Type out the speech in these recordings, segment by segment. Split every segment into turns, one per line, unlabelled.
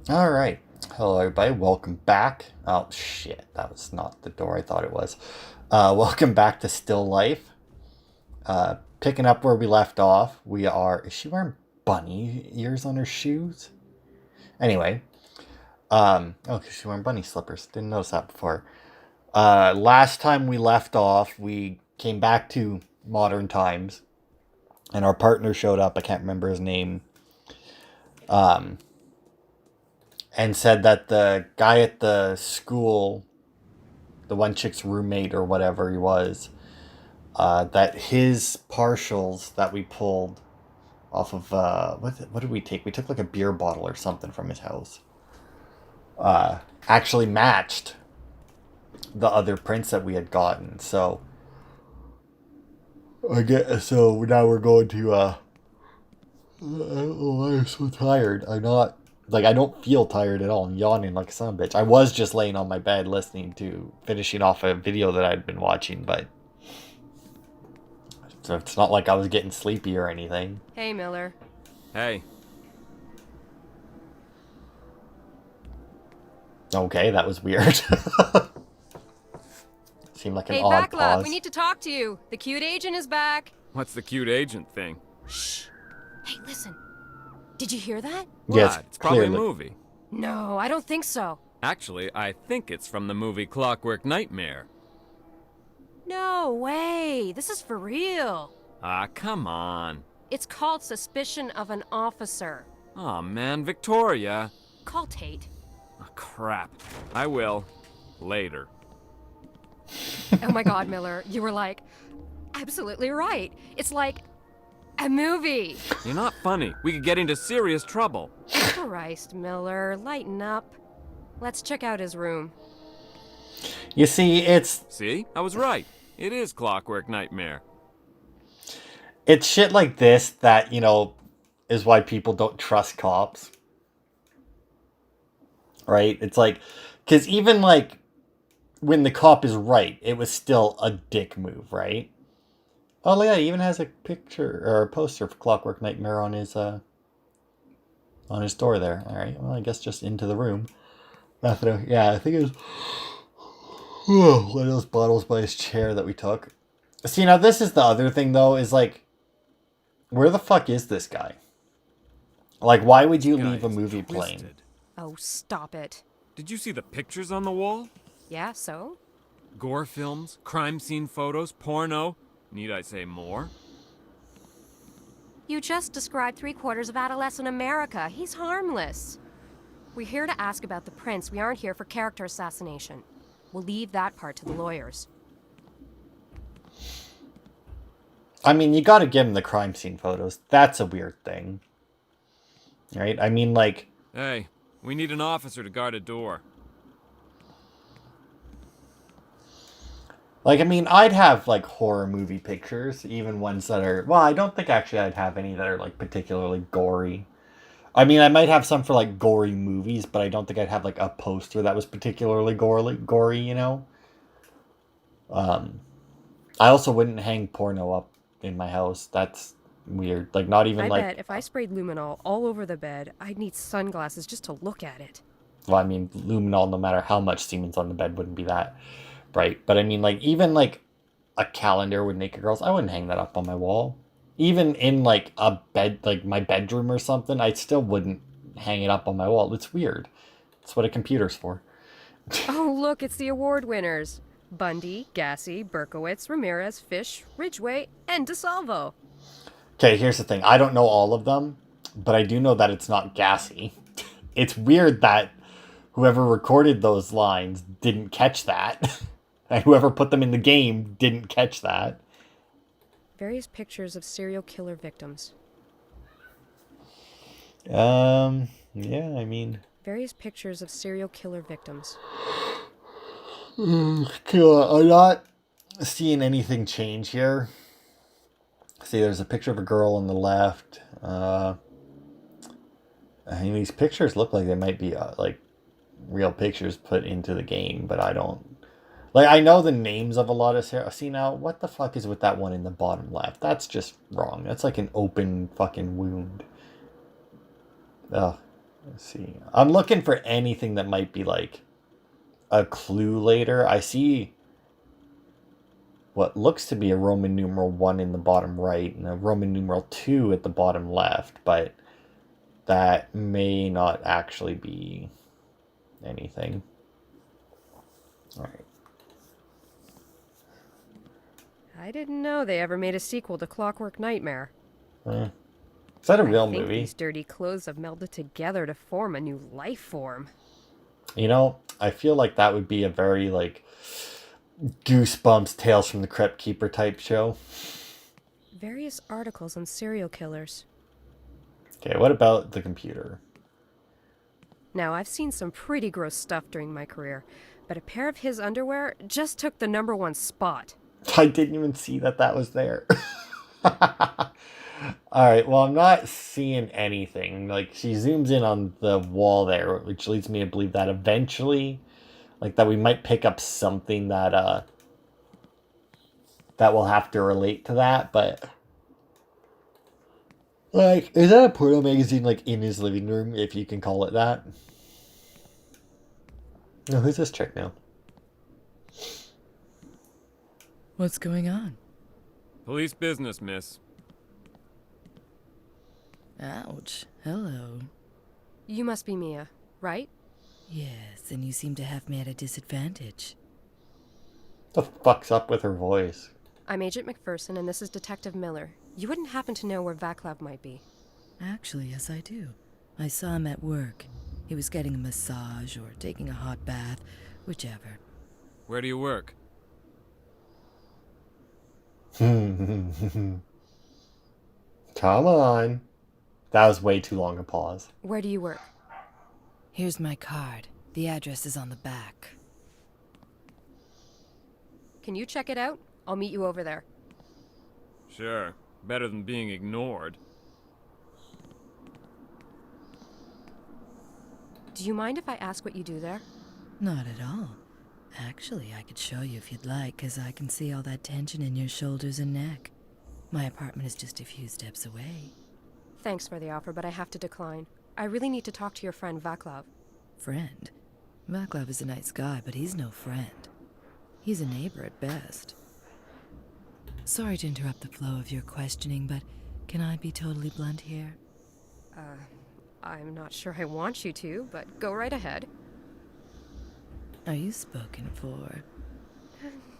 All right. Hello, everybody. Welcome back. Oh, shit. That was not the door I thought it was. Welcome back to Still Life. Picking up where we left off, we are. Is she wearing bunny ears on her shoes? Anyway. Oh, she's wearing bunny slippers. Didn't notice that before. Last time we left off, we came back to modern times, and our partner showed up. I can't remember his name. And said that the guy at the school, the one chick's roommate or whatever he was, that his partials that we pulled off of what did we take? We took like a beer bottle or something from his house. Actually matched the other prints that we had gotten. So now we're going to I don't know why I'm so tired. I'm not like I don't feel tired at all. I'm yawning like a son of a bitch. I was just laying on my bed finishing off a video that I'd been watching, but so it's not like I was getting sleepy or anything.
Hey, Miller.
Hey.
Okay, that was weird. Seemed like an
Hey,
odd
Backlot,
pause.
we need to talk to you. The cute agent is back.
What's the cute agent thing?
Shh. Hey, listen. Did you hear that?
Yes,
What? It's probably
clearly.
a movie.
No, I don't think so.
Actually, I think it's from the movie Clockwork Nightmare.
No way. This is for real.
Ah, come on.
It's called Suspicion of an Officer.
Aw, man, Victoria.
Call Tate.
Oh, crap. I will. Later.
Oh my god, Miller. You were like, absolutely right. It's like a movie.
You're not funny. We could get into serious trouble.
Christ, Miller. Lighten up. Let's check out his room.
You see,
See? I was right. It is Clockwork Nightmare.
it's shit like this that, is why people don't trust cops. Right? It's like, because even like when the cop is right, it was still a dick move, right? Oh yeah, he even has a picture or a poster for Clockwork Nightmare on his door there. All right, well I guess just into the room. Nothing. Yeah, I think it was one of those bottles by his chair that we took. See, now this is the other thing though, is like, where the fuck is this guy? Like, why would you leave a
Guy is
movie playing?
twisted.
Oh, stop it.
Did you see the pictures on the wall?
Yeah, so?
Gore films, crime scene photos, porno. Need I say more?
You just described 3/4 of adolescent America. He's harmless. We're here to ask about the prince. We aren't here for character assassination. We'll leave that part to the lawyers.
I mean, you gotta give him the crime scene photos. That's a weird thing. Right? I mean, like,
Hey, we need an officer to guard a door.
I'd have, like, horror movie pictures, even ones that are... Well, I don't think, actually, I'd have any that are, like, particularly gory. I mean, I might have some for, like, gory movies, but I don't think I'd have, like, a poster that was particularly gory, you know? I also wouldn't hang porno up in my house. That's weird. Like, not even,
I
like...
bet if I sprayed luminol all over the bed, I'd need sunglasses just to look at it.
Well, I mean, luminol, no matter how much semen's on the bed, wouldn't be that bright. But I mean, like, even, like, a calendar with naked girls, I wouldn't hang that up on my wall. Even in, like, a bed, like, my bedroom or something, I still wouldn't hang it up on my wall. It's weird. That's what a computer's for.
Oh, look, it's the award winners. Bundy, Gassy, Berkowitz, Ramirez, Fish, Ridgway, and DeSalvo.
Okay, here's the thing. I don't know all of them, but I do know that it's not gassy. It's weird that whoever recorded those lines didn't catch that. And whoever put them in the game didn't catch that.
Various pictures of serial killer victims.
Yeah, I mean...
Various pictures of serial killer victims.
Cool. I'm not seeing anything change here. See, there's a picture of a girl on the left. I mean, these pictures look like they might be, like, real pictures put into the game, but I don't... Like, I know the names of a lot of... See, now, what the fuck is with that one in the bottom left? That's just wrong. That's like an open fucking wound. Ugh. Let's see. I'm looking for anything that might be like a clue later. I see what looks to be a Roman numeral 1 in the bottom right and a Roman numeral 2 at the bottom left, but that may not actually be anything. All right.
I didn't know they ever made a sequel to Clockwork Nightmare.
Is that a real
I think
movie?
these dirty clothes have melded together to form a new life form.
You know, I feel like that would be a very like Goosebumps, Tales from the Crypt Keeper type show.
Various articles on serial killers.
Okay, what about the computer?
Now, I've seen some pretty gross stuff during my career, but a pair of his underwear just took the #1 spot.
I didn't even see that was there. Alright, well, I'm not seeing anything. Like, she zooms in on the wall there, which leads me to believe that eventually, like, that we might pick up something that, that will have to relate to that, but... Like, is that a porno magazine, like, in his living room, if you can call it that? No, who's this chick now?
What's going on?
Police business, miss.
Ouch. Hello.
You must be Mia, right?
Yes, and you seem to have me at a disadvantage.
What the fuck's up with her voice?
I'm Agent McPherson, and this is Detective Miller. You wouldn't happen to know where Vaclav might be?
Actually, yes I do. I saw him at work. He was getting a massage or taking a hot bath, whichever.
Where do you work?
Come on. That was way too long a pause.
Where do you work?
Here's my card. The address is on the back.
Can you check it out? I'll meet you over there.
Sure. Better than being ignored.
Do you mind if I ask what you do there?
Not at all. Actually, I could show you if you'd like, 'cause I can see all that tension in your shoulders and neck. My apartment is just a few steps away.
Thanks for the offer, but I have to decline. I really need to talk to your friend Vaclav.
Friend? Vaclav is a nice guy, but he's no friend. He's a neighbor at best. Sorry to interrupt the flow of your questioning, but can I be totally blunt here?
I'm not sure I want you to, but go right ahead.
Are you spoken for?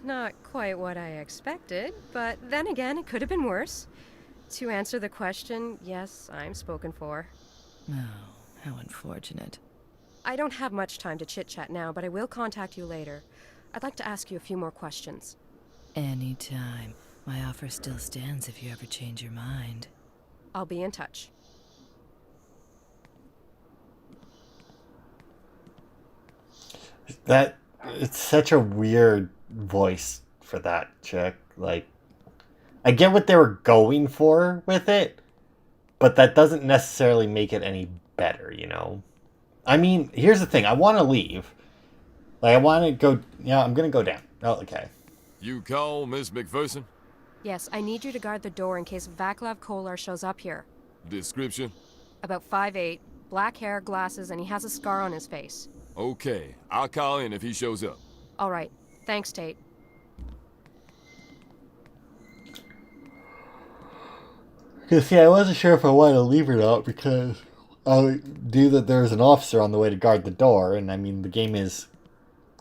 Not quite what I expected, but then again, it could have been worse. To answer the question, yes, I'm spoken for.
Oh, how unfortunate.
I don't have much time to chit-chat now, but I will contact you later. I'd like to ask you a few more questions.
Anytime. My offer still stands if you ever change your mind.
I'll be in touch.
That it's such a weird voice for that chick. Like, I get what they were going for with it, but that doesn't necessarily make it any better, you know? I mean, here's the thing. I want to leave. Like, I want to go... Yeah, I'm going to go down. Oh, okay.
You call, Miss McPherson?
Yes, I need you to guard the door in case Vaclav Kolar shows up here.
Description?
About 5'8", black hair, glasses, and he has a scar on his face.
Okay, I'll call in if he shows up.
All right. Thanks, Tate.
Because, see, I wasn't sure if I wanted to leave or not because I knew that there was an officer on the way to guard the door. And, I mean, the game is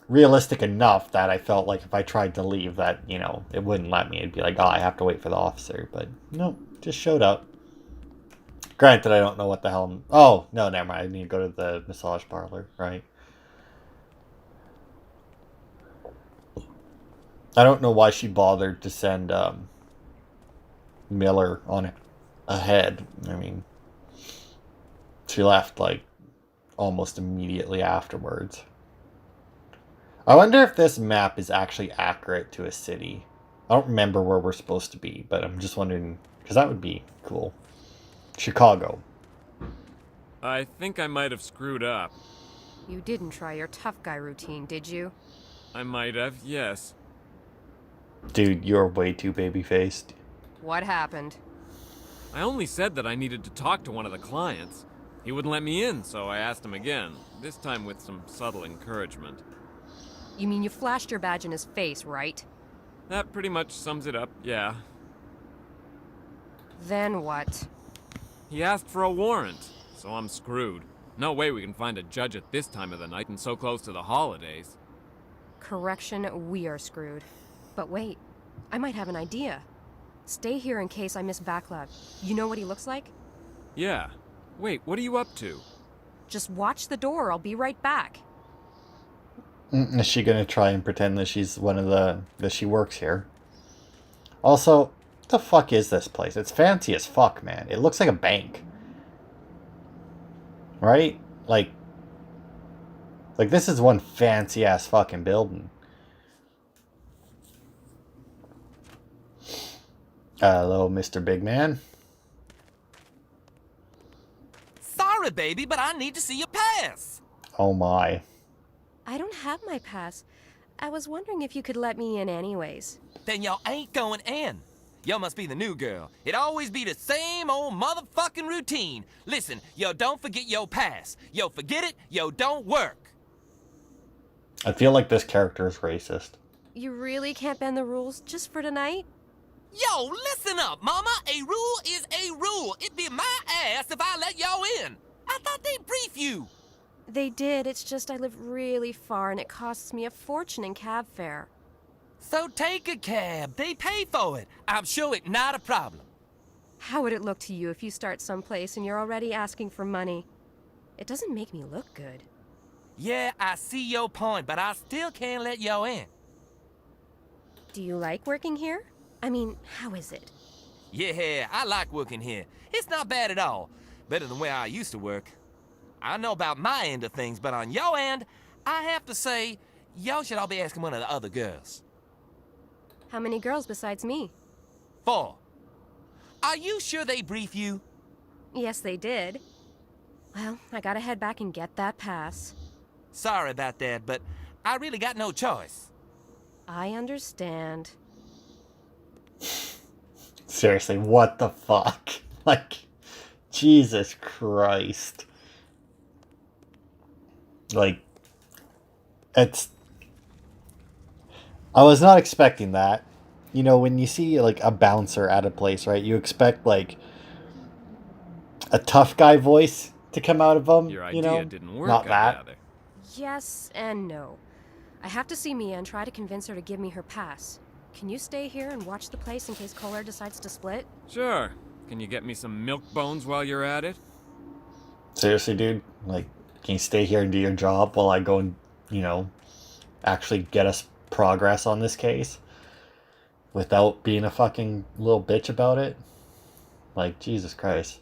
realistic enough that I felt like if I tried to leave that, you know, it wouldn't let me. It'd be like, oh, I have to wait for the officer. But, no, just showed up. Granted, I don't know what the hell... Oh, no, never mind. I need to go to the massage parlor, right? I don't know why she bothered to send Miller on ahead. I mean, she left like almost immediately afterwards. I wonder if this map is actually accurate to a city. I don't remember where we're supposed to be, but I'm just wondering, because that would be cool. Chicago.
I think I might have screwed up.
You didn't try your tough guy routine, did you?
I might have, yes.
Dude, you're way too baby-faced.
What happened?
I only said that I needed to talk to one of the clients. He wouldn't let me in, so I asked him again, this time with some subtle encouragement.
You mean you flashed your badge in his face, right?
That pretty much sums it up, yeah.
Then what?
He asked for a warrant, so I'm screwed. No way we can find a judge at this time of the night and so close to the holidays.
Correction, we are screwed. But wait, I might have an idea. Stay here in case I miss Backlab. You know what he looks like?
Yeah. Wait, what are you up to?
Just watch the door, I'll be right back.
Is she gonna try and pretend that she's that she works here? Also, what the fuck is this place? It's fancy as fuck, man. It looks like a bank. Right? Like this is one fancy ass fucking building. Hello, Mr. Big Man.
Sorry, baby, but I need to see your pass.
Oh my.
I don't have my pass. I was wondering if you could let me in anyways.
Then y'all ain't going in. Yo must be the new girl. It always be the same old motherfucking routine. Listen, yo don't forget yo pass. Yo forget it, yo don't work.
I feel like this character is racist.
You really can't bend the rules just for tonight?
Yo, listen up, mama. A rule is a rule. It'd be my ass if I let y'all in. I thought they'd brief you.
They did, it's just I live really far and it costs me a fortune in cab fare.
So take a cab. They pay for it. I'm sure it's not a problem.
How would it look to you if you start someplace and you're already asking for money? It doesn't make me look good.
Yeah, I see your point, but I still can't let y'all in.
Do you like working here? I mean, how is it?
Yeah, I like working here. It's not bad at all. Better than where I used to work. I know about my end of things, but on your end, I have to say, y'all should all be asking one of the other girls.
How many girls besides me?
4. Are you sure they brief you?
Yes, they did. Well, I gotta head back and get that pass.
Sorry about that, but I really got no choice.
I understand.
Seriously, what the fuck? Like, Jesus Christ. Like, it's... I was not expecting that. You know, when you see, like, a bouncer at a place, right? You expect, like, a tough guy voice to come out of them,
Your
you
idea
know?
didn't work,
Not
I
that.
gather.
Yes and no. I have to see Mia and try to convince her to give me her pass. Can you stay here and watch the place in case Kohler decides to split?
Sure. Can you get me some milk bones while you're at it?
Seriously, dude? Like, can you stay here and do your job while I go and, you know, actually get us progress on this case? Without being a fucking little bitch about it? Like, Jesus Christ.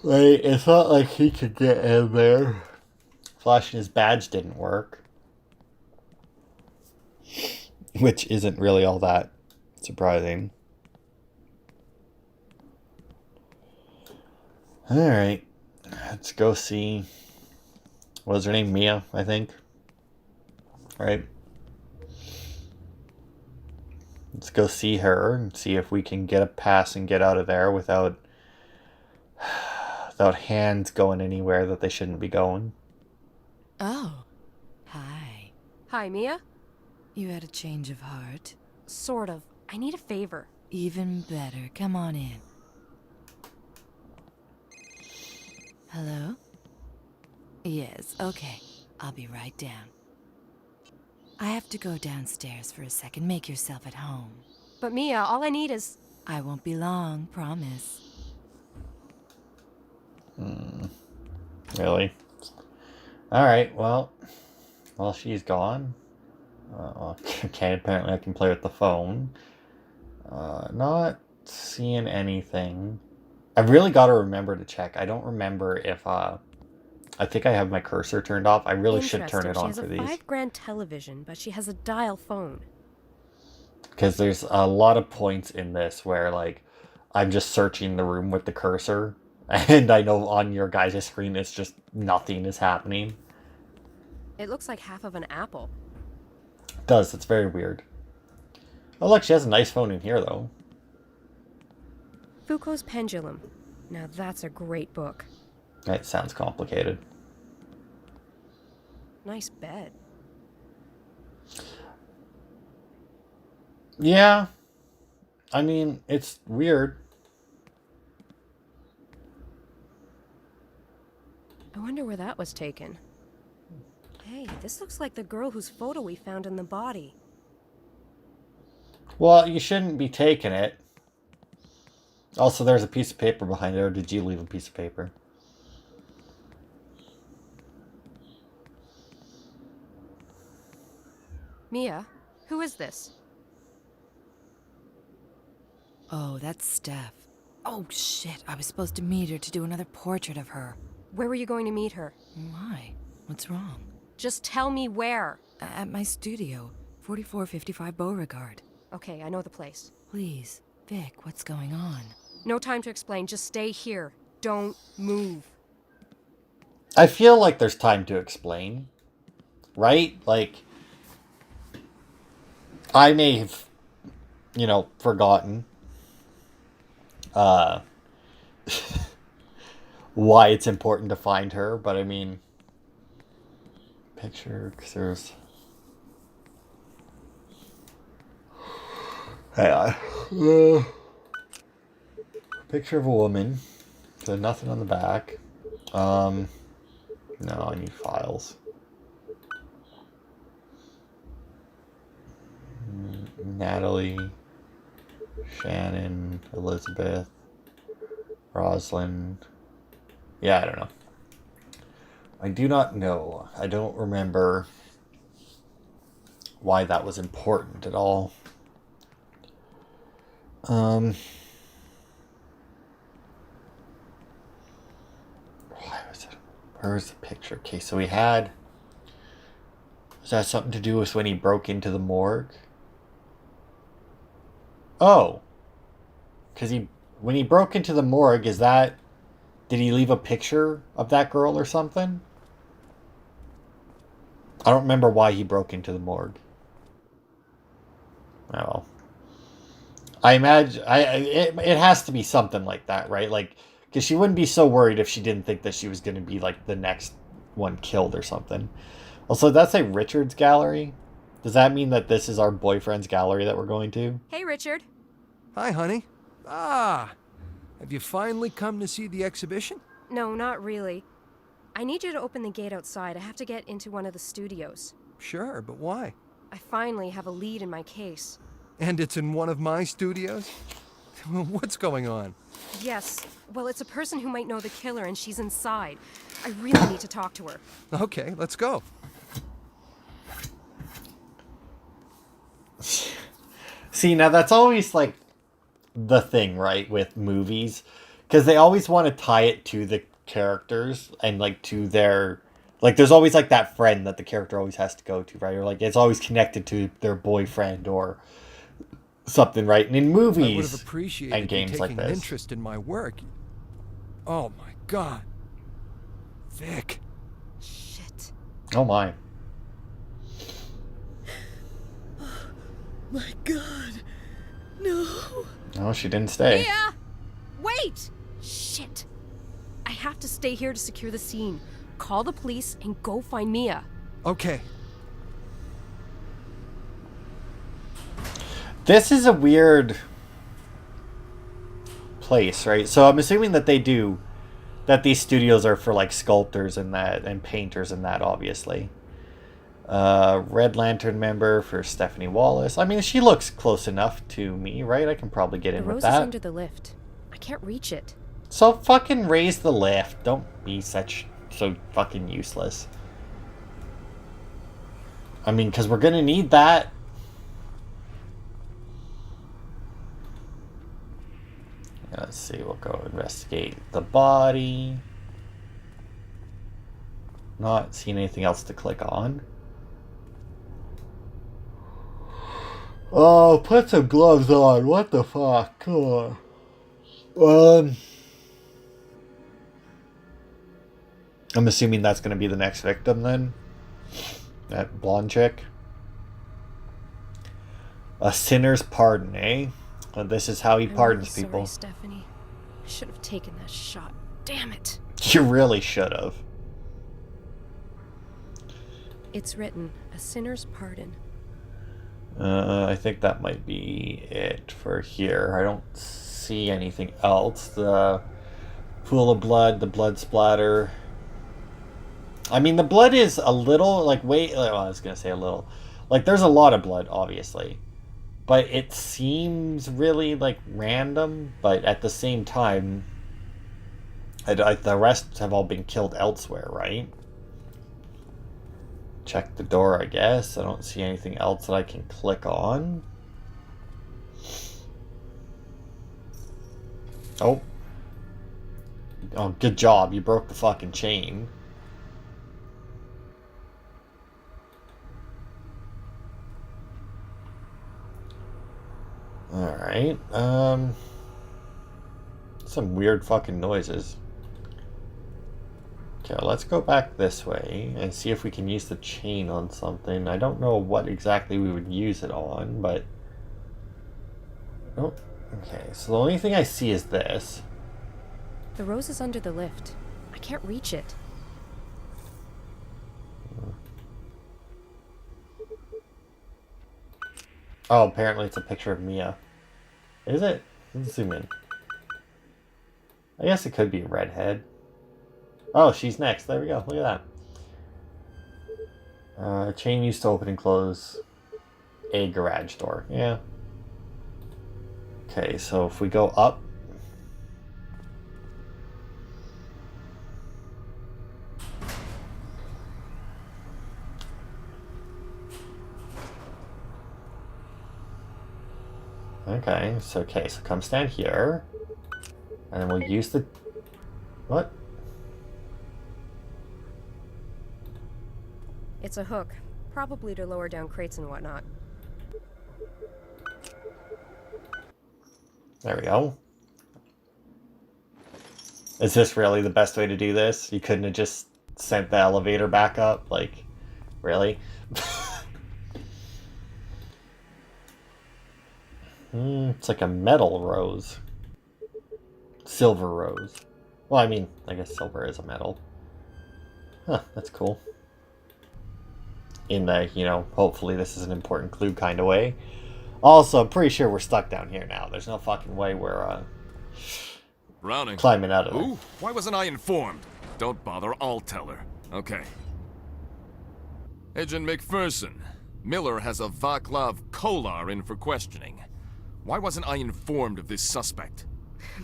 Like, it's not like he could get in there. Flashing his badge didn't work. Which isn't really all that surprising. Alright. Let's go see. What was her name? Mia, I think. Right? Let's go see her and see if we can get a pass and get out of there without hands going anywhere that they shouldn't be going.
Oh, hi.
Hi, Mia?
You had a change of heart?
Sort of. I need a favor.
Even better. Come on in. Hello? Yes, okay. I'll be right down. I have to go downstairs for a second. Make yourself at home.
But Mia, all I need is...
I won't be long, promise.
Really? Alright, well, while she's gone. Okay, apparently I can play with the phone. Not seeing anything. I've really got to remember to check. I don't remember if, I think I have my cursor turned off. I really should turn it on for
She
these.
has a $5,000 television, but she has a dial phone.
Because there's a lot of points in this where, like, I'm just searching the room with the cursor. And I know on your guys' screen it's just nothing is happening.
It looks like half of an apple.
It does. It's very weird. Oh, look, she has a nice phone in here, though.
Foucault's Pendulum. Now that's a great book.
It sounds complicated.
Nice bed.
Yeah. I mean, it's weird.
I wonder where that was taken. Hey, this looks like the girl whose photo we found in the body.
Well, you shouldn't be taking it. Also, there's a piece of paper behind it, or did you leave a piece of paper?
Mia, who is this?
Oh, that's Steph. Oh, shit. I was supposed to meet her to do another portrait of her.
Where were you going to meet her?
Why? What's wrong?
Just tell me where.
At my studio, 4455 Beauregard.
Okay, I know the place.
Please, Vic, what's going on?
No time to explain, just stay here. Don't move.
I feel like there's time to explain. Right? Like, I may have, forgotten why it's important to find her, but I mean, picture, because there's... Picture of a woman. So nothing on the back. No, I need files. Natalie, Shannon, Elizabeth, Rosalind. Yeah, I don't know. I do not know. I don't remember why that was important at all. Why was it? Where was the picture? Okay, so we had... Was that something to do with when he broke into the morgue? Oh. Because when he broke into the morgue, is that... Did he leave a picture of that girl or something? I don't remember why he broke into the morgue. Oh, well. I imagine... it has to be something like that, right? Like, because she wouldn't be so worried if she didn't think that she was going to be, like, the next one killed or something. Also, that's a Richard's gallery. Does that mean that this is our boyfriend's gallery that we're going to?
Hey, Richard.
Hi, honey. Ah, have you finally come to see the exhibition?
No, not really. I need you to open the gate outside. I have to get into one of the studios.
Sure, but why?
I finally have a lead in my case.
And it's in one of my studios? What's going on?
Yes. Well, it's a person who might know the killer, and she's inside. I really need to talk to her.
Okay, let's go.
See, now that's always, like, the thing, right, with movies. Because they always want to tie it to the characters and, like, to their... Like, there's always, like, that friend that the character always has to go to, right? Or, like, it's always connected to their boyfriend or something, right? And in movies
I would have appreciated
and games
you
like
taking an
this...
interest in my work. Oh, my God. Vic.
Shit.
Oh, my.
My God. No.
No, she didn't stay.
Mia! Wait! Shit. I have to stay here to secure the scene. Call the police and go find Mia.
Okay.
This is a weird place, right? So I'm assuming that that these studios are for, like, sculptors and that, and painters and that, obviously. Red Lantern member for Stephanie Wallace. I mean, she looks close enough to me, right? I can probably get in
The
with
rose
that.
is under the lift. I can't reach it.
So fucking raise the lift. Don't be so fucking useless. I mean, because we're gonna need that. Let's see, we'll go investigate the body. Not seeing anything else to click on. Oh, put some gloves on. What the fuck? Come on. I'm assuming that's going to be the next victim then. That blonde chick. A sinner's pardon, eh? This is how he pardons
I'm really
people.
sorry, Stephanie. Should have taken that shot. Damn it.
You really should have.
It's written, a sinner's pardon.
I think that might be it for here. I don't see anything else. The pool of blood, the blood splatter. I mean, the blood is a little, like, well, I was going to say a little. Like, there's a lot of blood, obviously. But it seems really, like, random. But at the same time, the rest have all been killed elsewhere, right? Check the door, I guess. I don't see anything else that I can click on. Oh. Oh, good job. You broke the fucking chain. Alright, some weird fucking noises. Okay, let's go back this way and see if we can use the chain on something. I don't know what exactly we would use it on, but... Oh, okay, so the only thing I see is this.
The rose is under the lift. I can't reach it.
Oh, apparently it's a picture of Mia. Is it? Let's zoom in. I guess it could be a redhead. Oh, she's next. There we go. Look at that. Chain used to open and close a garage door. Yeah. Okay, so if we go up. Okay, so come stand here. And then we'll use the... What?
It's a hook. Probably to lower down crates and whatnot.
There we go. Is this really the best way to do this? You couldn't have just sent the elevator back up? Like, really? It's like a metal rose. Silver rose. Well, I mean, I guess silver is a metal. Huh, that's cool. In the, you know, hopefully this is an important clue kind of way. Also, I'm pretty sure we're stuck down here now. There's no fucking way we're,
Browning.
climbing out of it.
Who? Why wasn't I informed? Don't bother, I'll tell her. Okay. Agent McPherson. Miller has a Vaclav Kolar in for questioning. Why wasn't I informed of this suspect?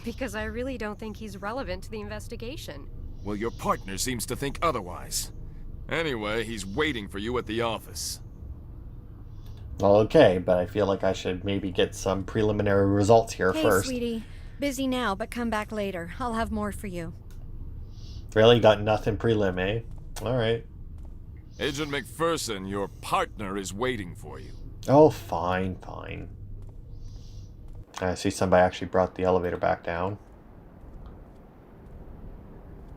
Because I really don't think he's relevant to the investigation.
Well, your partner seems to think otherwise. Anyway, he's waiting for you at the office.
Well, okay, but I feel like I should maybe get some preliminary results here
Hey,
first.
sweetie. Busy now, but come back later. I'll have more for you.
Really? Got nothing prelim, eh? Alright.
Agent McPherson, your partner is waiting for you.
Oh, fine, fine. I see somebody actually brought the elevator back down.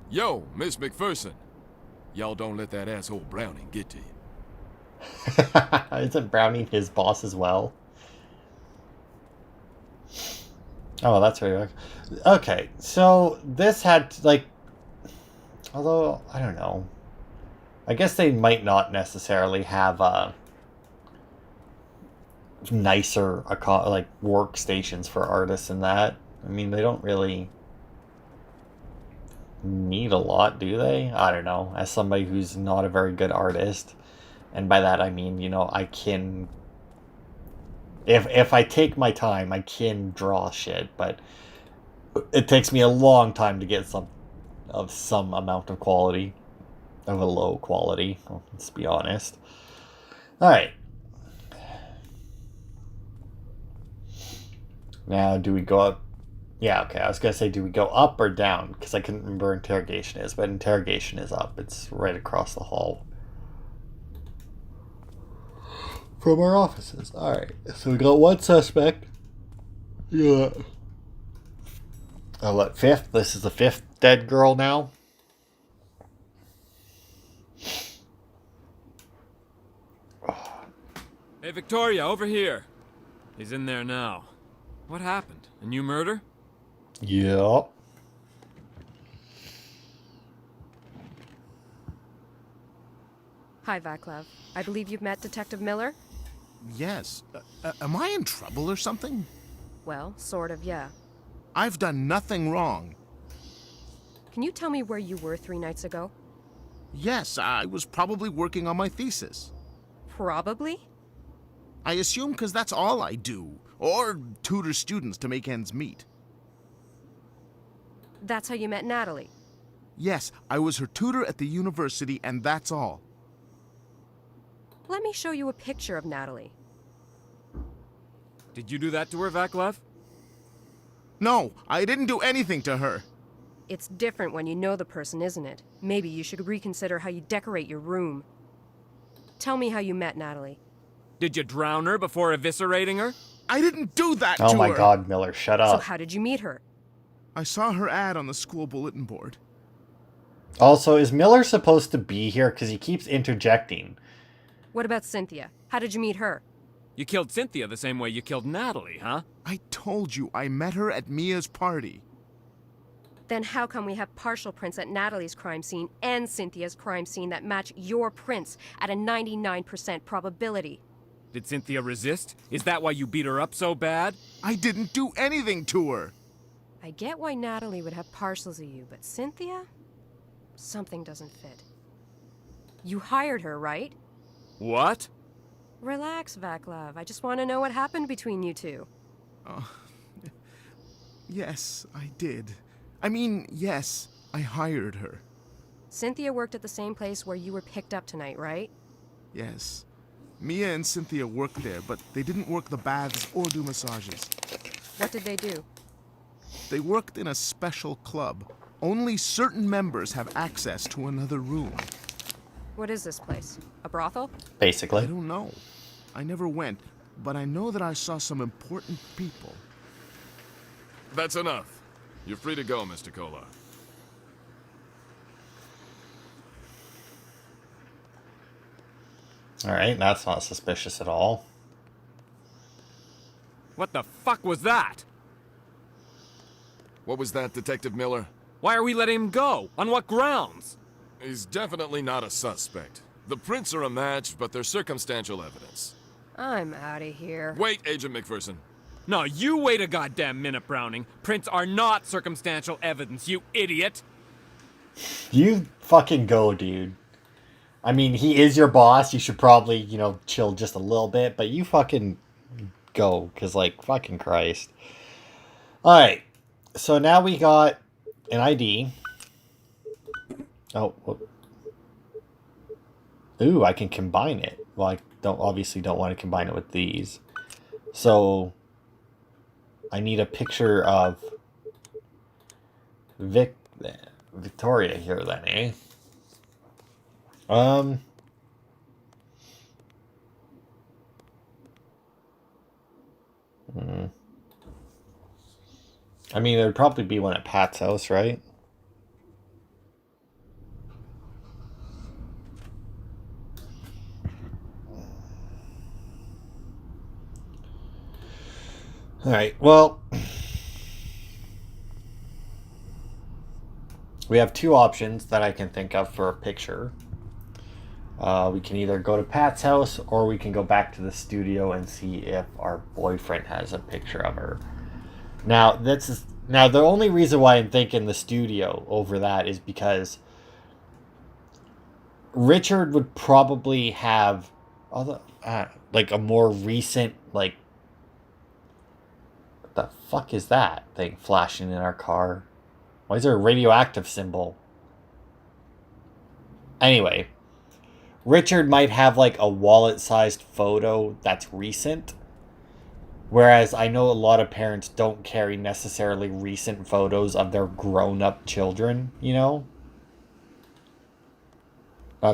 Yo, Miss McPherson. Y'all don't let that asshole Browning get to you.
Isn't Browning his boss as well? Oh, that's right. Okay, so this had, like... Although, I don't know. I guess they might not necessarily have, nicer, like, workstations for artists and that. I mean, they don't really need a lot, do they? I don't know. As somebody who's not a very good artist, and by that I mean, you know, I can... If I take my time, I can draw shit, but it takes me a long time to get some amount of quality. Of a low quality, let's be honest. Alright. Now, do we go up? Yeah, okay, I was going to say, do we go up or down? Because I couldn't remember where interrogation is, but interrogation is up. It's right across the hall from our offices. Alright, so we got one suspect. Yeah. Oh, what, fifth? This is the fifth dead girl now?
Hey, Victoria, over here. He's in there now. What happened? A new murder?
Yup.
Hi, Vaclav. I believe you've met Detective Miller?
Yes. Am I in trouble or something?
Well, sort of, yeah.
I've done nothing wrong.
Can you tell me where you were 3 nights ago?
Yes, I was probably working on my thesis.
Probably?
I assume because that's all I do. Or tutor students to make ends meet.
That's how you met Natalie.
Yes, I was her tutor at the university, and that's all.
Let me show you a picture of Natalie.
Did you do that to her, Vaclav?
No, I didn't do anything to her.
It's different when you know the person, isn't it? Maybe you should reconsider how you decorate your room. Tell me how you met Natalie.
Did you drown her before eviscerating her?
I didn't do that
Oh
to
my
her.
god, Miller, shut
So
up.
how did you meet her?
I saw her ad on the school bulletin board.
Also, is Miller supposed to be here? Because he keeps interjecting.
What about Cynthia? How did you meet her?
You killed Cynthia the same way you killed Natalie, huh?
I told you I met her at Mia's party.
Then how come we have partial prints at Natalie's crime scene and Cynthia's crime scene that match your prints at a 99% probability?
Did Cynthia resist? Is that why you beat her up so bad?
I didn't do anything to her.
I get why Natalie would have partials of you, but Cynthia? Something doesn't fit. You hired her, right?
What?
Relax, Vaclav. I just want to know what happened between you two.
Yes, I did. I mean, yes, I hired her.
Cynthia worked at the same place where you were picked up tonight, right?
Yes. Mia and Cynthia worked there, but they didn't work the baths or do massages.
What did they do?
They worked in a special club. Only certain members have access to another room.
What is this place? A brothel?
I
Basically.
don't know. I never went, but I know that I saw some important people.
That's enough. You're free to go, Mr. Kolar.
Alright, that's not suspicious at all.
What the fuck was that?
What was that, Detective Miller?
Why are we letting him go? On what grounds?
He's definitely not a suspect. The prints are a match, but they're circumstantial evidence.
I'm out of here.
Wait, Agent McPherson.
No, you wait a goddamn minute, Browning. Prints are not circumstantial evidence, you idiot.
You fucking go, dude. I mean, he is your boss. You should probably, chill just a little bit, but you fucking go, because, fucking Christ. Alright, so now we got an ID. Oh, whoop. Ooh, I can combine it. Well, I obviously don't want to combine it with these. So, I need a picture of Victoria here then, eh? I mean, there'd probably be one at Pat's house, right? Alright, well, we have two options that I can think of for a picture. We can either go to Pat's house or we can go back to the studio and see if our boyfriend has a picture of her. Now, the only reason why I'm thinking the studio over that is because Richard would probably have a more recent, what the fuck is that thing flashing in our car? Why is there a radioactive symbol? Anyway, Richard might have a wallet-sized photo that's recent. Whereas I know a lot of parents don't carry necessarily recent photos of their grown-up children, Not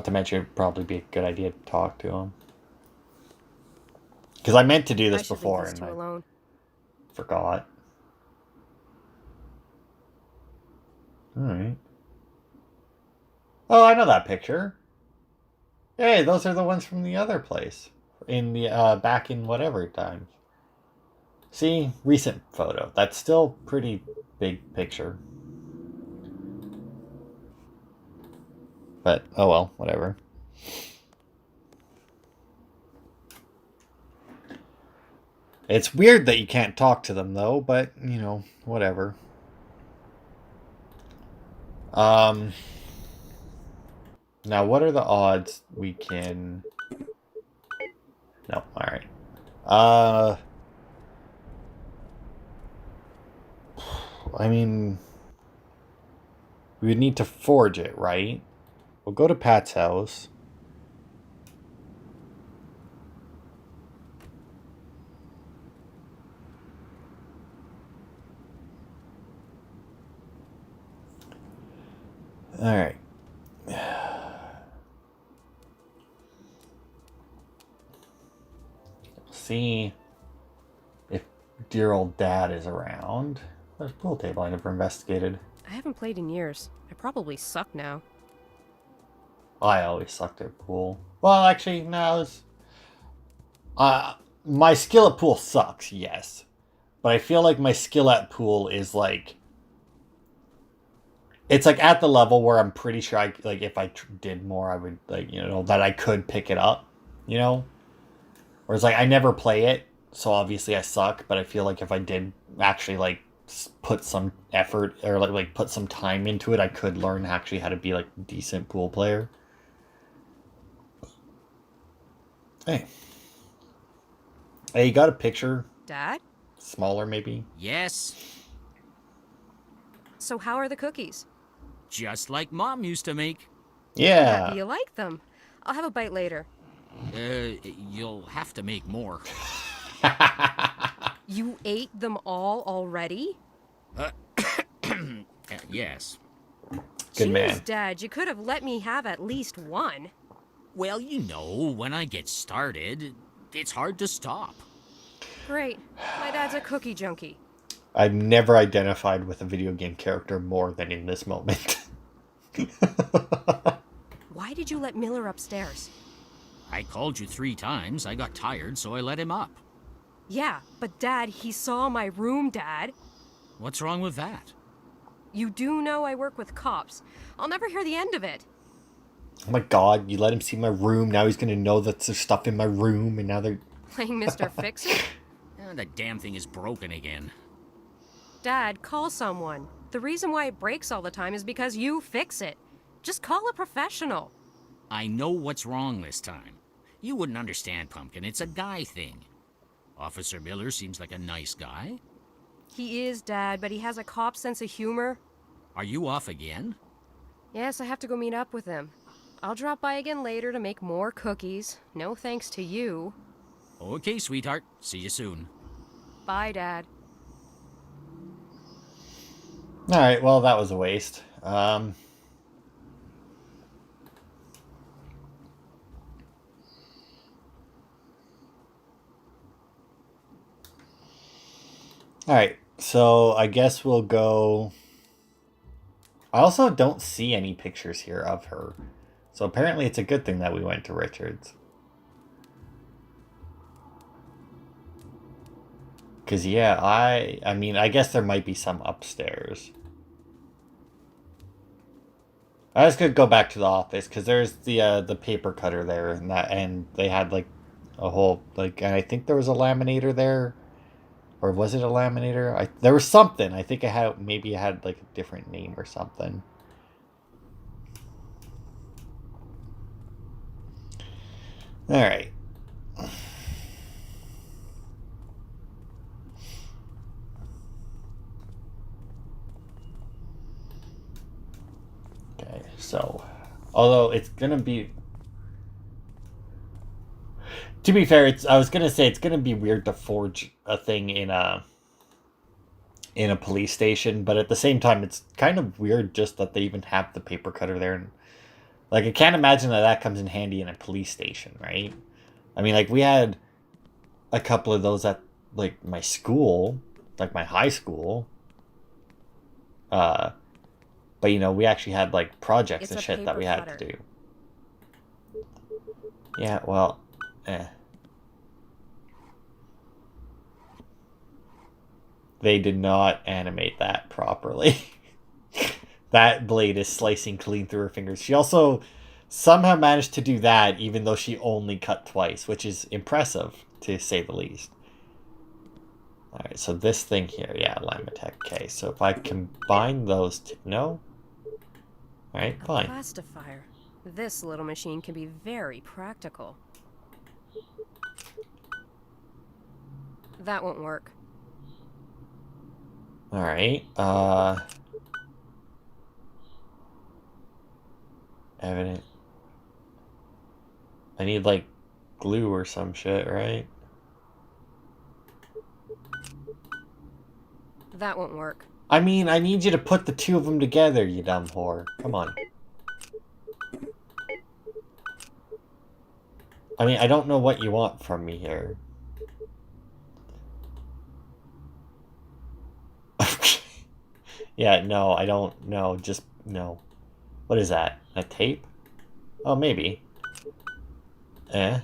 to mention it'd probably be a good idea to talk to them. Because I meant to do this before and I
alone.
forgot. Alright. Oh, I know that picture. Hey, those are the ones from the other place. In the, back in whatever time. See? Recent photo. That's still pretty big picture. But, oh well, whatever. It's weird that you can't talk to them, though, but, you know, whatever. Now, what are the odds we can... No, alright. I mean... We would need to forge it, right? We'll go to Pat's house. Alright. See if dear old dad is around. There's a pool table I never investigated.
I haven't played in years. I probably suck now.
I always sucked at pool. Well, actually, no. My skill at pool sucks, yes. But I feel like my skill at pool is like... It's like at the level where I'm pretty sure if I did more, I would, like, you know, that I could pick it up, you know? Whereas, like, I never play it, so obviously I suck, but I feel like if I did actually, like, put some effort or, like put some time into it, I could learn actually how to be, like, a decent pool player. Hey. Hey, you got a picture?
Dad?
Smaller, maybe?
Yes,
So how are the cookies?
just like Mom used to make.
Yeah.
Happy you like them. I'll have a bite later.
You'll have to make more.
You ate them all already?
Yes.
Good
Jeez,
man.
Dad, you could have let me have at least one.
Well, you know, when I get started, it's hard to stop.
Great. My dad's a cookie junkie.
I've never identified with a video game character more than in this moment.
Why did you let Miller upstairs?
I called you 3 times. I got tired, so I let him up.
Yeah, but Dad, he saw my room, Dad.
What's wrong with that?
You do know I work with cops. I'll never hear the end of it.
Oh my god, you let him see my room, now he's gonna know that there's stuff in my room, and now they're...
Playing Mr. Fix-It?
The damn thing is broken again.
Dad, call someone. The reason why it breaks all the time is because you fix it. Just call a professional.
I know what's wrong this time. You wouldn't understand, Pumpkin. It's a guy thing. Officer Miller seems like a nice guy.
He is, Dad, but he has a cop sense of humor.
Are you off again?
Yes, I have to go meet up with him. I'll drop by again later to make more cookies. No thanks to you.
Okay, sweetheart. See you soon.
Bye, Dad.
Alright, well, that was a waste. Alright, so I guess we'll go... I also don't see any pictures here of her. So apparently it's a good thing that we went to Richards. Because, yeah, I mean, I guess there might be some upstairs. I was gonna go back to the office, because there's the paper cutter there, and they had, like, a whole, like, and I think there was a laminator there. Or was it a laminator? There was something. I think maybe it had, like, a different name or something. Alright. Okay, so, although it's gonna be... To be fair, I was gonna say it's gonna be weird to forge a thing in a police station, but at the same time, it's kind of weird just that they even have the paper cutter there. And, like, I can't imagine that comes in handy in a police station, right? I mean, like, we had a couple of those at, like, my school, like my high school. But, you know, we actually had, like, projects and shit that we had to do. Yeah, well, They did not animate that properly. That blade is slicing clean through her fingers. She also somehow managed to do that even though she only cut twice, which is impressive, to say the least. Alright, so this thing here, yeah, Lamatech. Okay, so if I combine those two, no? Alright,
A
fine.
plastifier. This little machine can be very practical. That won't work.
Alright, evident. I need, like, glue or some shit, right?
That won't work.
I mean, I need you to put the two of them together, you dumb whore. Come on. I mean, I don't know what you want from me here. Yeah, no, I don't know. Just, no. What is that? A tape? Oh, maybe. Eh?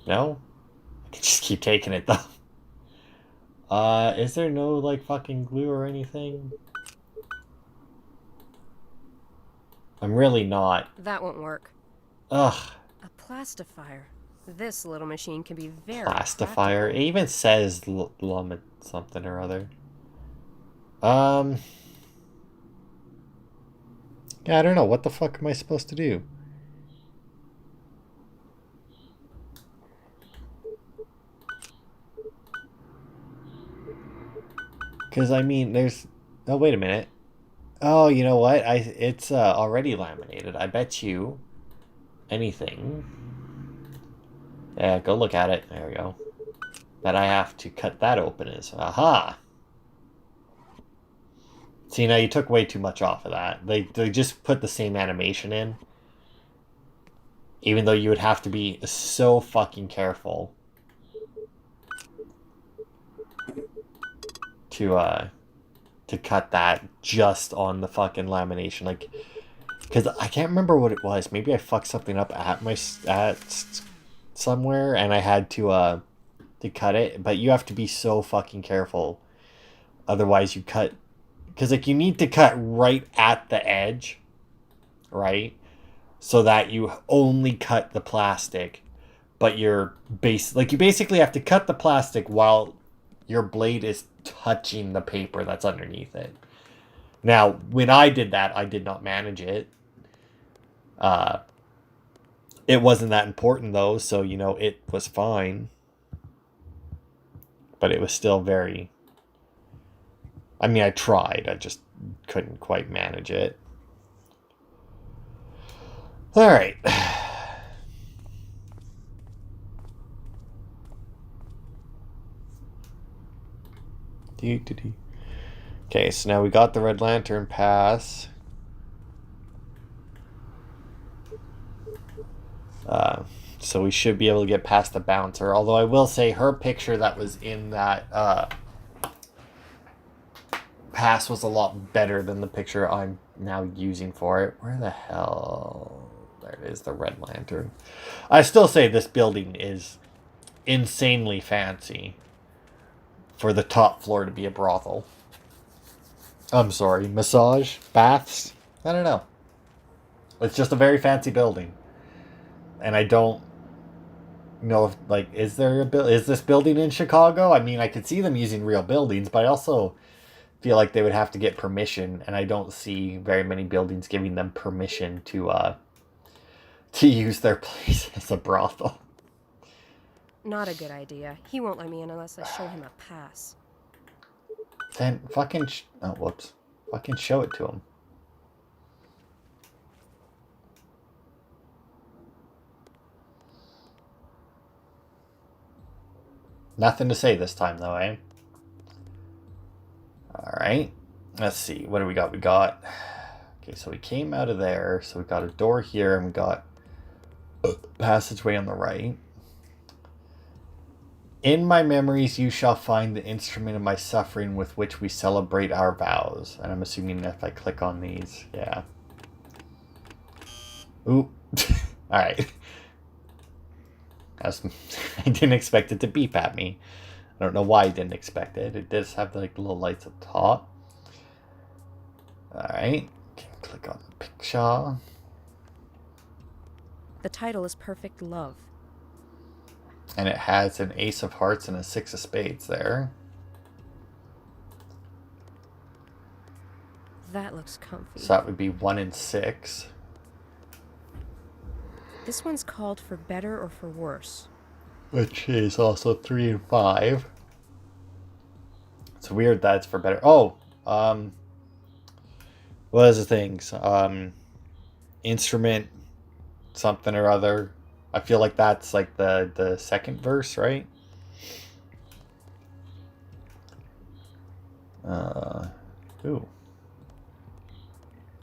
No? I can just keep taking it, though. Is there no, like, fucking glue or anything? I'm really not.
That won't work.
Ugh.
A plastifier. This little machine can be very
Plastifier. It
practical.
even says Lummet something or other. Yeah, I don't know. What the fuck am I supposed to do? Because, I mean, there's... Oh, wait a minute. Oh, you know what? It's already laminated. I bet you anything. Yeah, go look at it. There we go. That I have to cut that open is... Aha! See, now you took way too much off of that. They just put the same animation in. Even though you would have to be so fucking careful to cut that just on the fucking lamination. Like, because I can't remember what it was. Maybe I fucked something up at somewhere and I had to cut it. But you have to be so fucking careful. Otherwise you cut... Because, like, you need to cut right at the edge, right? So that you only cut the plastic, but you basically have to cut the plastic while your blade is touching the paper that's underneath it. Now, when I did that, I did not manage it. It wasn't that important, though, so, you know, it was fine. But it was still very... I mean, I tried. I just couldn't quite manage it. All right. Okay, so now we got the Red Lantern pass. So we should be able to get past the bouncer. Although I will say her picture that was in that pass was a lot better than the picture I'm now using for it. Where the hell... There it is, the Red Lantern. I still say this building is insanely fancy for the top floor to be a brothel. I'm sorry, massage? Baths? I don't know. It's just a very fancy building. And I don't know if, like, is this building in Chicago? I mean, I could see them using real buildings, but I also feel like they would have to get permission, and I don't see very many buildings giving them permission to use their place as a brothel.
Not a good idea. He won't let me in unless I show him a pass.
Then fucking... oh, whoops. Fucking show it to him. Nothing to say this time, though, eh? Alright. Let's see. What do we got? We got... Okay, so we came out of there. So we got a door here, and we got a passageway on the right. In my memories, you shall find the instrument of my suffering with which we celebrate our vows. And I'm assuming if I click on these, yeah. Ooh. Alright. I didn't expect it to beep at me. I don't know why I didn't expect it. It does have like little lights up top. Alright. Click on the picture.
The title is Perfect Love.
And it has an ace of hearts and a six of spades there.
That looks comfy.
So that would be 1 and 6.
This one's called for better or for worse.
Which is also 3 and 5. It's weird that it's for better. Oh, what is the things? Instrument something or other. I feel like that's like the second verse, right? Ooh.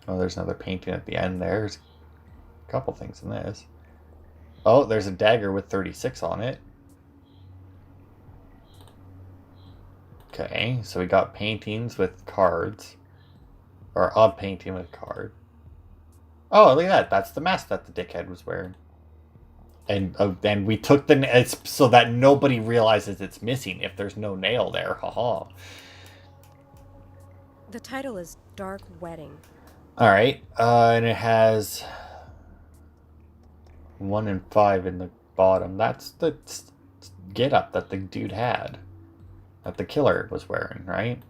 Oh, there's another painting at the end there. There's a couple things in this. Oh, there's a dagger with 36 on it. Okay, so we got paintings with cards. Or a painting with a card. Oh, look at that. That's the mask that the dickhead was wearing. And we took it's so that nobody realizes it's missing if there's no nail there. Haha.
The title is Dark Wedding.
Alright, and it has 1 and 5 in the bottom. That's the get-up that the dude had. That the killer was wearing, right?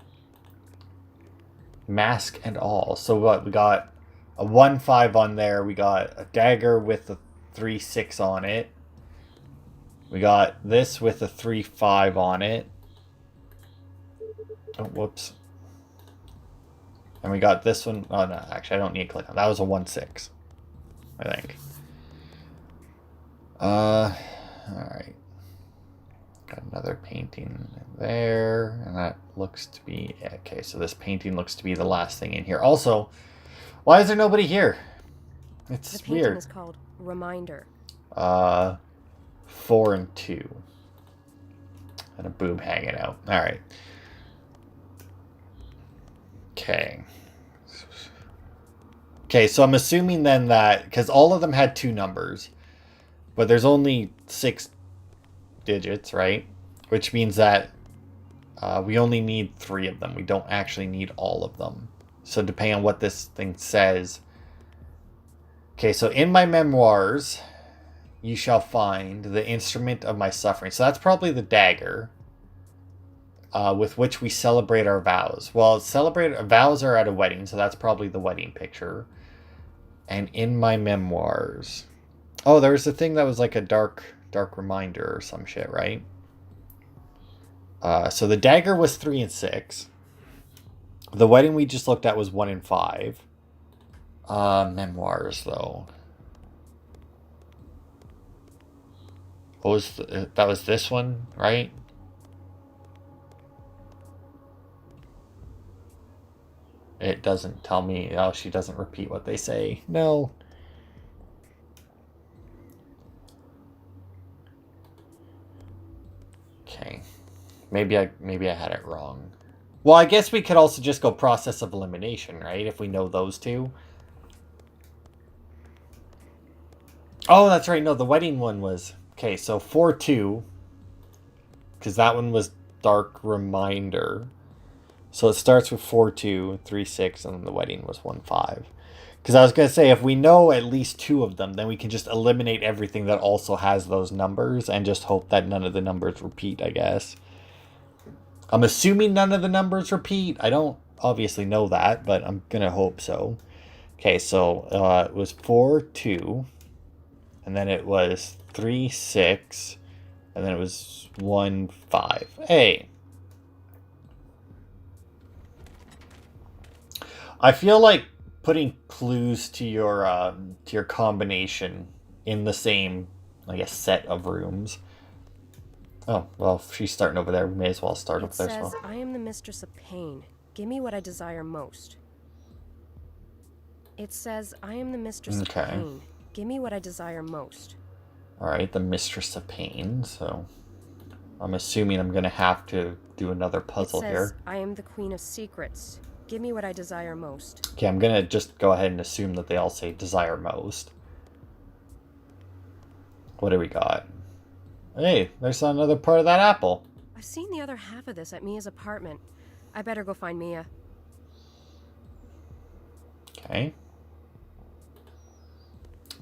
Mask and all. So what? We got a 1-5 on there. We got a dagger with a 3-6 on it. We got this with a 3-5 on it. Oh, whoops. And we got this one. Oh, no. Actually, I don't need to click on that. That was a 1-6. I think. Alright. Got another painting there. And that looks to be... Okay, so this painting looks to be the last thing in here. Also, why is there nobody here? It's
the painting
weird.
is called Reminder.
4 and 2. And a boob hanging out. Alright. Okay. Okay, so I'm assuming then that... Because all of them had 2 numbers. But there's only 6 digits, right? Which means that we only need 3 of them. We don't actually need all of them. So depending on what this thing says... Okay, so in my memoirs, you shall find the instrument of my suffering. So that's probably the dagger. With which we celebrate our vows. Well, vows are at a wedding, so that's probably the wedding picture. And in my memoirs... Oh, there was a thing that was like a dark reminder or some shit, right? So the dagger was 3 and 6. The wedding we just looked at was 1 and 5. Memoirs, though. What was that was this one, right? It doesn't tell me. Oh, she doesn't repeat what they say. No. Okay. Maybe I had it wrong. Well, I guess we could also just go process of elimination, right? If we know those two. Oh, that's right. No, the wedding one was... Okay, so 4-2. Because that one was Dark Reminder. So it starts with 4-2, 3-6, and then the wedding was 1-5. Because I was going to say, if we know at least 2 of them, then we can just eliminate everything that also has those numbers and just hope that none of the numbers repeat, I guess. I'm assuming none of the numbers repeat. I don't obviously know that, but I'm going to hope so. Okay, so it was 4-2, and then it was 3-6, and then it was 1-5. Hey! I feel like putting clues to your combination in the same, I guess, set of rooms. Oh, well, if she's starting over there, we may as well start over there as well.
It says, I am the mistress of pain. Give me what I desire most. It says, I am the mistress of pain. Give me what I desire most.
Alright, the mistress of pain, so... I'm assuming I'm going to have to do another puzzle here.
It says, I am the queen of secrets. Give me what I desire most.
Okay, I'm going to just go ahead and assume that they all say desire most. What do we got? Hey, there's another part of that apple.
I've seen the other half of this at Mia's apartment. I better go find Mia.
Okay.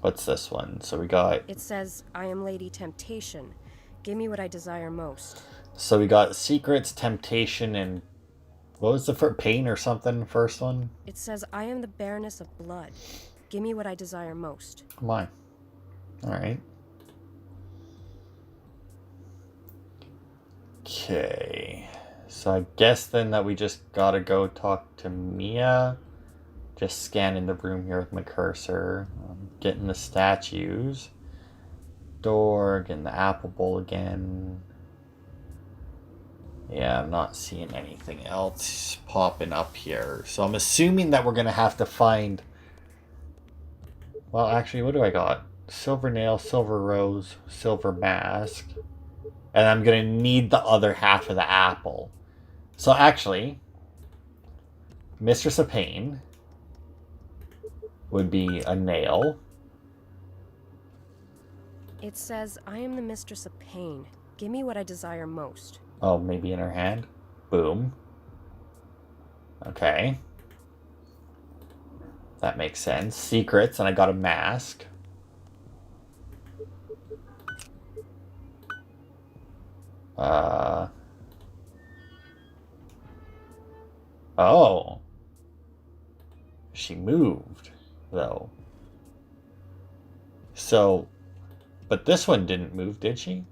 What's this one? So we got...
It says, I am Lady Temptation. Give me what I desire most.
So we got secrets, temptation, and what was the first, pain or something? First one.
It says, I am the Baroness of Blood. Give me what I desire most.
Come on. All right. Okay. So I guess then that we just gotta go talk to Mia. Just scanning the room here with my cursor. Getting the statues. Door, getting the apple bowl again. Yeah, I'm not seeing anything else popping up here. So I'm assuming that we're going to have to find... Well, actually, what do I got? Silver nail, silver rose, silver mask. And I'm going to need the other half of the apple. So actually, Mistress of Pain would be a nail.
It says, I am the Mistress of Pain. Give me what I desire most.
Oh, maybe in her hand? Boom. Okay. That makes sense. Secrets, and I got a mask. Oh. She moved, though. So, but this one didn't move, did she?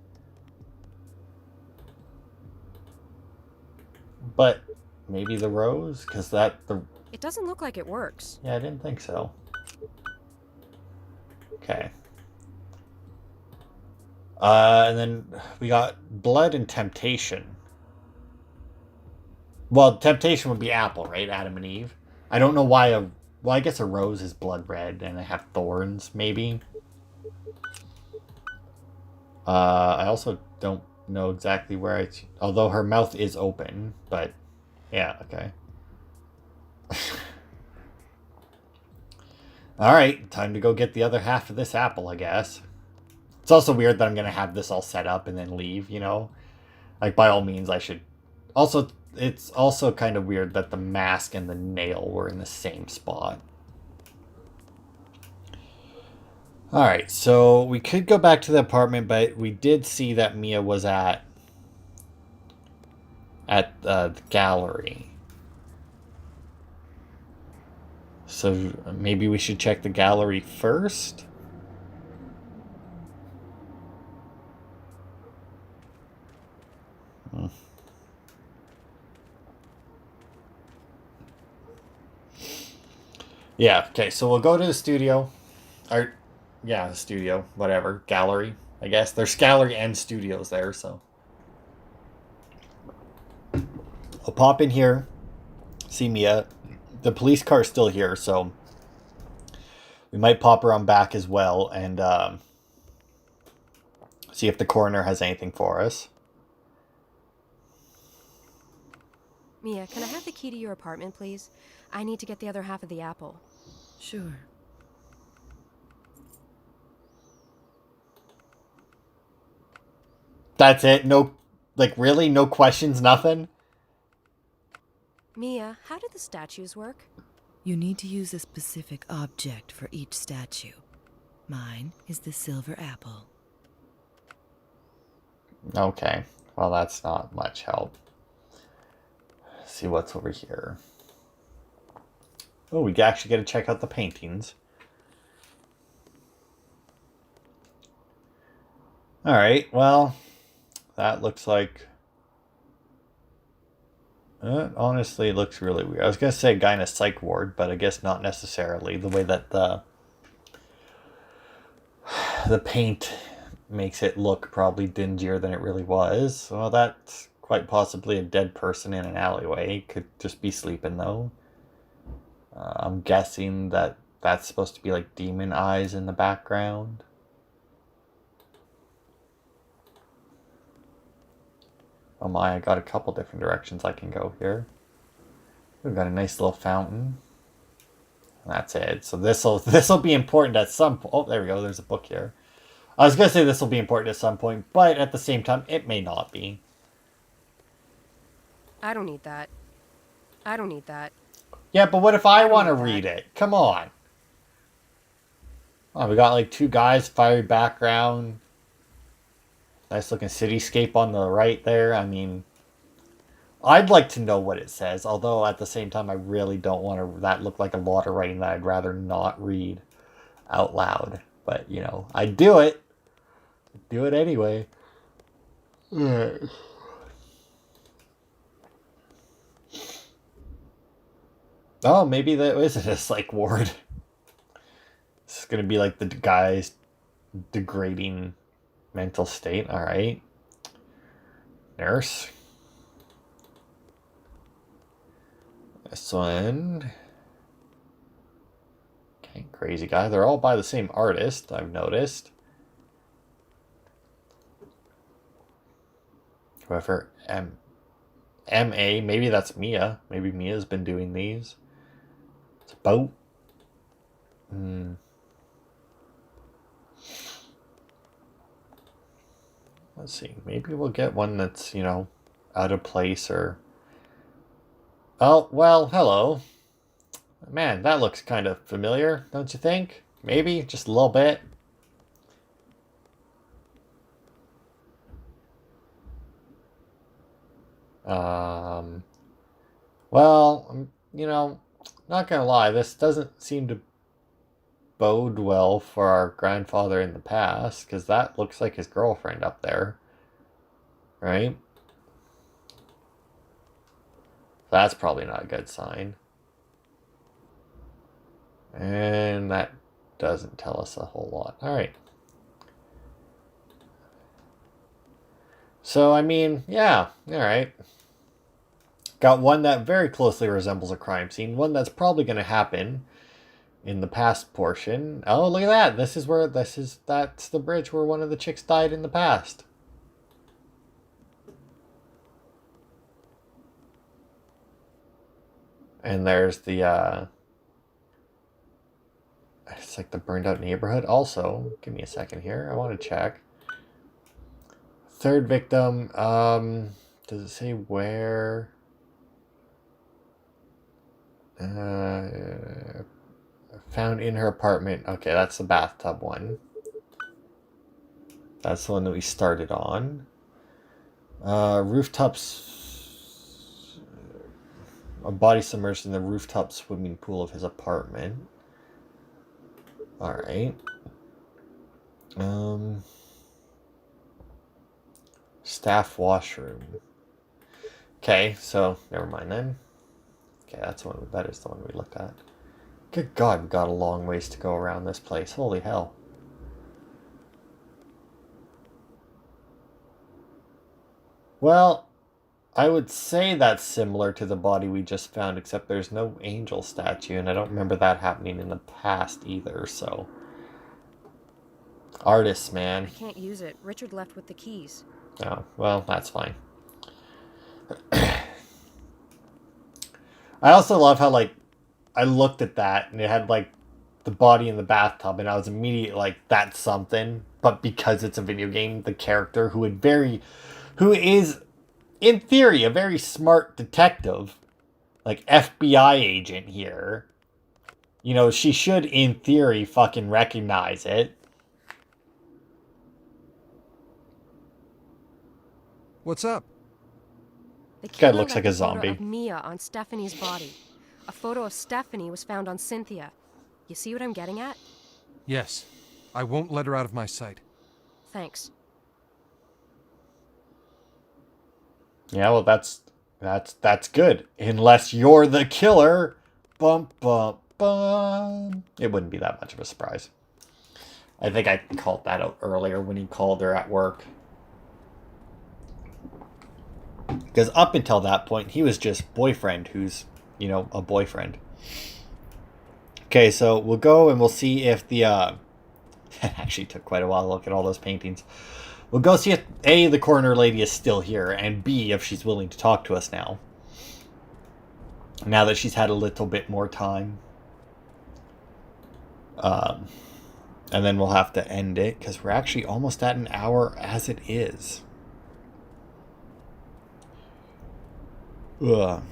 But maybe the rose? Because
It doesn't look like it works.
Yeah, I didn't think so. Okay. And then we got blood and temptation. Well, temptation would be apple, right? Adam and Eve. I don't know why well, I guess a rose is blood red and they have thorns, maybe. I also don't know exactly where although her mouth is open, but yeah, okay. Alright, time to go get the other half of this apple, I guess. It's also weird that I'm gonna have this all set up and then leave, you know? Like, by all means, I should... Also, it's also kind of weird that the mask and the nail were in the same spot. Alright, so we could go back to the apartment, but we did see that Mia was at the gallery. So maybe we should check the gallery first? Yeah, okay, so we'll go to the studio. Or, yeah, the studio, whatever. Gallery, I guess. There's gallery and studios there, so. I'll pop in here, see Mia. The police car's still here, so we might pop around back as well and see if the coroner has anything for us.
Mia, can I have the key to your apartment, please? I need to get the other half of the apple.
Sure.
That's it? No, like, really? No questions, nothing?
Mia, how do the statues work?
You need to use a specific object for each statue. Mine is the silver apple.
Okay, well, that's not much help. Let's see what's over here. Oh, we actually get to check out the paintings. Alright, well, that looks like... honestly, it looks really weird. I was going to say a guy in a psych ward, but I guess not necessarily. The way that the paint makes it look probably dingier than it really was. Well, that's quite possibly a dead person in an alleyway. Could just be sleeping, though. I'm guessing that that's supposed to be like demon eyes in the background. Oh my, I got a couple different directions I can go here. We've got a nice little fountain. And that's it. So this'll be important at some point. Oh, there we go. There's a book here. I was going to say this will be important at some point, but at the same time, it may not be.
I don't need that. I don't need that.
Yeah, but what if I want to read it? Come on. Oh, we got like two guys, fiery background. Nice looking cityscape on the right there. I mean, I'd like to know what it says, although at the same time, I really don't want to. That look like a lot of writing that I'd rather not read out loud. But you know, I do it. Do it anyway. Alright. Oh, maybe that is a psych ward. This is gonna be like the guy's degrading mental state. All right, nurse. This one. Okay, crazy guy. They're all by the same artist, I've noticed. Whoever M.A. Maybe that's Mia. Maybe Mia's been doing these. It's a boat. Let's see. Maybe we'll get one that's, you know, out of place or... Oh, well, hello. Man, that looks kind of familiar, don't you think? Maybe, just a little bit. Well, you know, not gonna lie, this doesn't seem to bode well for our grandfather in the past, because that looks like his girlfriend up there, right? That's probably not a good sign. And that doesn't tell us a whole lot. All right. So, I mean, yeah, all right. Got one that very closely resembles a crime scene, one that's probably going to happen in the past portion. Oh, look at that. That's the bridge where one of the chicks died in the past. And there's the, it's like the burned out neighborhood. Also, give me a second here. I want to check. Third victim, does it say where? Found in her apartment. Okay, that's the bathtub one. That's the one that we started on. Rooftops. A body submerged in the rooftop swimming pool of his apartment. Alright. Staff washroom. Okay, so never mind then. Okay, that is the one we looked at. Good God, we got a long ways to go around this place. Holy hell. Well, I would say that's similar to the body we just found, except there's no angel statue, and I don't remember that happening in the past either, so... Artists, man.
I can't use it. Richard left with the keys.
Oh, well, that's fine. I also love how, like, I looked at that, and it had, like, the body in the bathtub, and I was immediately like, that's something. But because it's a video game, the character who is, in theory, a very smart detective, like, FBI agent here, you know, she should, in theory, fucking recognize it.
What's up?
The
Guy
killer
looks like
left
a
photo
zombie.
of Mia on Stephanie's body. A photo of Stephanie was found on Cynthia. You see what I'm getting at?
Yes. I won't let her out of my sight.
Thanks.
Yeah, well, that's good. Unless you're the killer. Bum, bum, bum. It wouldn't be that much of a surprise. I think I called that out earlier when he called her at work. Because up until that point, he was just boyfriend who's, you know, a boyfriend. Okay, so we'll go and we'll see if the, it actually took quite a while to look at all those paintings. We'll go see if, A, the coroner lady is still here, and B, if she's willing to talk to us now. Now that she's had a little bit more time. And then we'll have to end it, because we're actually almost at an hour as it is. Ugh.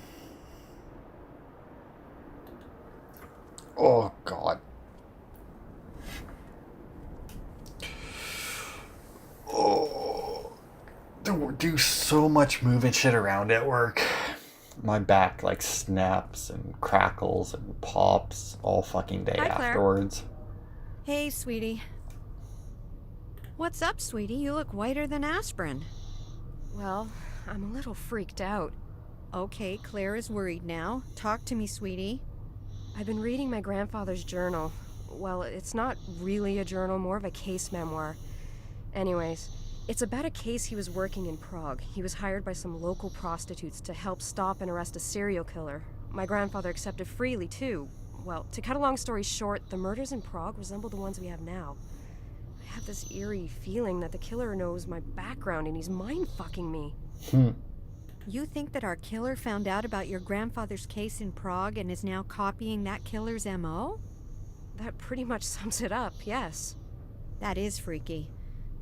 Oh, God. Oh. do so much moving shit around at work. My back like snaps and crackles and pops all fucking day
Hi, Claire.
afterwards.
Hey, sweetie. What's up, sweetie? You look whiter than aspirin.
Well, I'm a little freaked out.
Okay, Claire is worried now. Talk to me, sweetie.
I've been reading my grandfather's journal. Well, it's not really a journal, more of a case memoir. Anyways, it's about a case he was working in Prague. He was hired by some local prostitutes to help stop and arrest a serial killer. My grandfather accepted freely, too. Well, to cut a long story short, the murders in Prague resemble the ones we have now. I have this eerie feeling that the killer knows my background and he's mind-fucking me.
You think that our killer found out about your grandfather's case in Prague and is now copying that killer's MO?
That pretty much sums it up, yes.
That is freaky.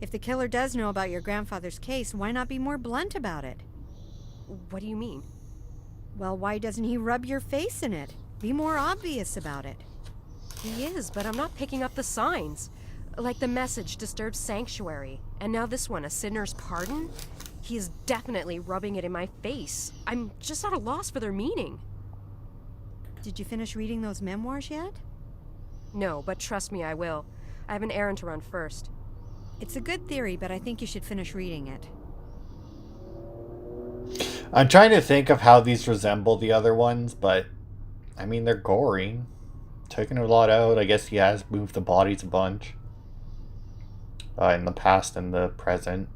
If the killer does know about your grandfather's case, why not be more blunt about it?
What do you mean?
Well, why doesn't he rub your face in it? Be more obvious about it.
He is, but I'm not picking up the signs. Like the message, disturbed sanctuary. And now this one, a sinner's pardon? He is definitely rubbing it in my face. I'm just at a loss for their meaning.
Did you finish reading those memoirs yet?
No, but trust me, I will. I have an errand to run first.
It's a good theory, but I think you should finish reading it.
I'm trying to think of how these resemble the other ones, but I mean, they're gory. Taking a lot out. I guess he has moved the bodies a bunch. In the past and the present.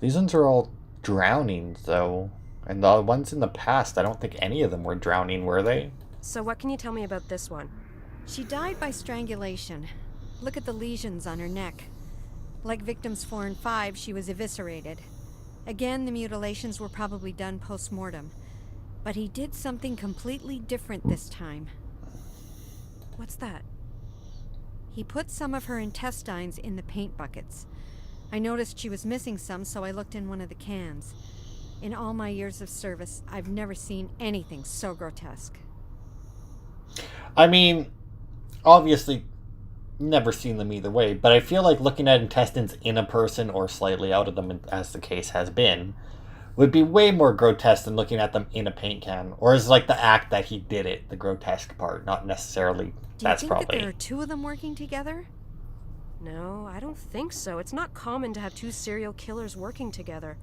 These ones are all drownings, though. And the ones in the past, I don't think any of them were drowning, were they?
So what can you tell me about this one?
She died by strangulation. Look at the lesions on her neck. Like victims 4 and 5, she was eviscerated. Again, the mutilations were probably done post-mortem. But he did something completely different this time.
What's that?
He put some of her intestines in the paint buckets. I noticed she was missing some, so I looked in one of the cans. In all my years of service, I've never seen anything so grotesque.
I mean, obviously, never seen them either way, but I feel like looking at intestines in a person or slightly out of them, as the case has been, would be way more grotesque than looking at them in a paint can. Or is like the act that he did it, the grotesque part, not necessarily.
Do you
That's
think
probably.
that there are 2 of them working together?
No, I don't think so. It's not common to have 2 serial killers working together.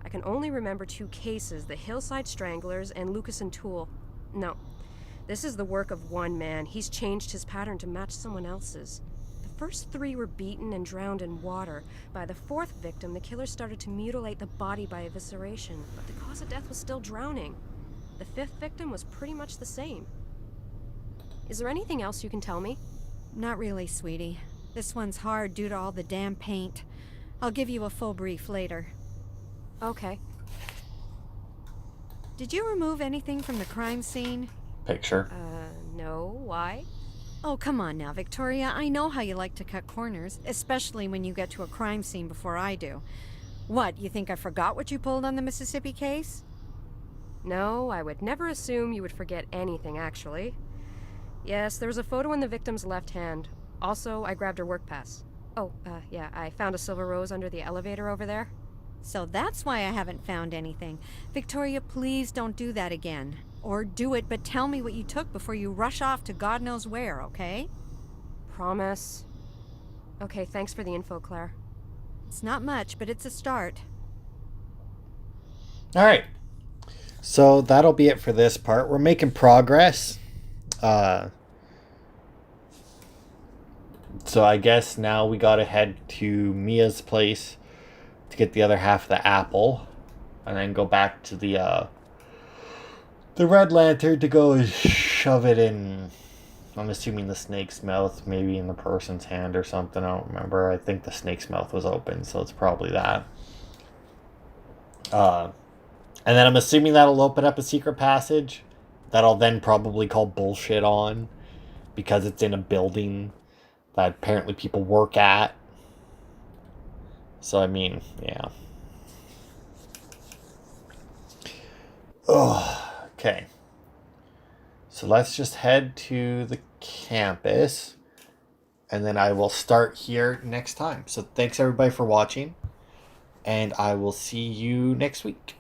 I can only remember 2 cases, the Hillside Stranglers and Lucas and Toole. No, this is the work of one man. He's changed his pattern to match someone else's. The first 3 were beaten and drowned in water. By the 4th victim, the killer started to mutilate the body by evisceration, but the cause of death was still drowning. The 5th victim was pretty much the same. Is there anything else you can tell me?
Not really, sweetie. This one's hard due to all the damn paint. I'll give you a full brief later.
Okay.
Did you remove anything from the crime scene?
Picture.
No. Why?
Oh, come on now, Victoria. I know how you like to cut corners, especially when you get to a crime scene before I do. What, you think I forgot what you pulled on the Mississippi case?
No, I would never assume you would forget anything, actually. Yes, there was a photo in the victim's left hand. Also, I grabbed her work pass. Oh, yeah, I found a silver rose under the elevator over there.
So that's why I haven't found anything. Victoria, please don't do that again. Or do it, but tell me what you took before you rush off to God knows where, okay?
Promise. Okay, thanks for the info, Claire.
It's not much, but it's a start.
All right. So that'll be it for this part. We're making progress. So I guess now we gotta head to Mia's place to get the other half of the apple, and then go back to the Red Lantern to go and shove it in. I'm assuming the snake's mouth, maybe in the person's hand or something. I don't remember. I think the snake's mouth was open, so it's probably that. And then I'm assuming that'll open up a secret passage that I'll then probably call bullshit on, because it's in a building that apparently people work at. So, I mean, yeah. Oh, okay. So let's just head to the campus, and then I will start here next time. So thanks everybody for watching. and I will see you next week.